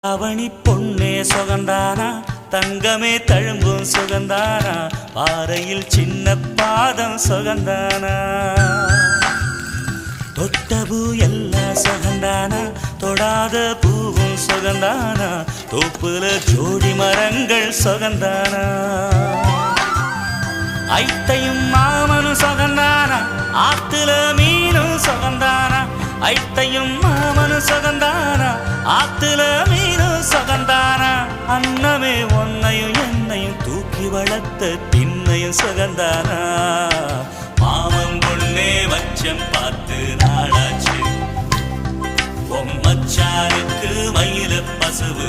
அவனி பொன்னே சுகந்தானா தங்கமே தழும்பும் சுகந்தானா பாறையில் சின்ன பாதம் சுகந்தானா தொட்டபூ எல்லாம் சுகந்தானா தொடாத பூவும் சுகந்தானா தோப்புல ஜோடி மரங்கள் சுகந்தானா ஐத்தையும் மாமனும் சுகந்தானா ஆத்துல மீனும் சுகந்தானா ஐத்தையும் மாமனும் சுகந்தானா ஆத்துல மீனும் சுகந்தானா அன்னமே ஒன்னையும் என்னையும் தூக்கி வளர்த்த திண்ணையும் சுகந்தானா மாமன் பொண்ணே வச்சம் பார்த்து நாளாச்சு பொம்மச்சாருக்கு மயில பசுவு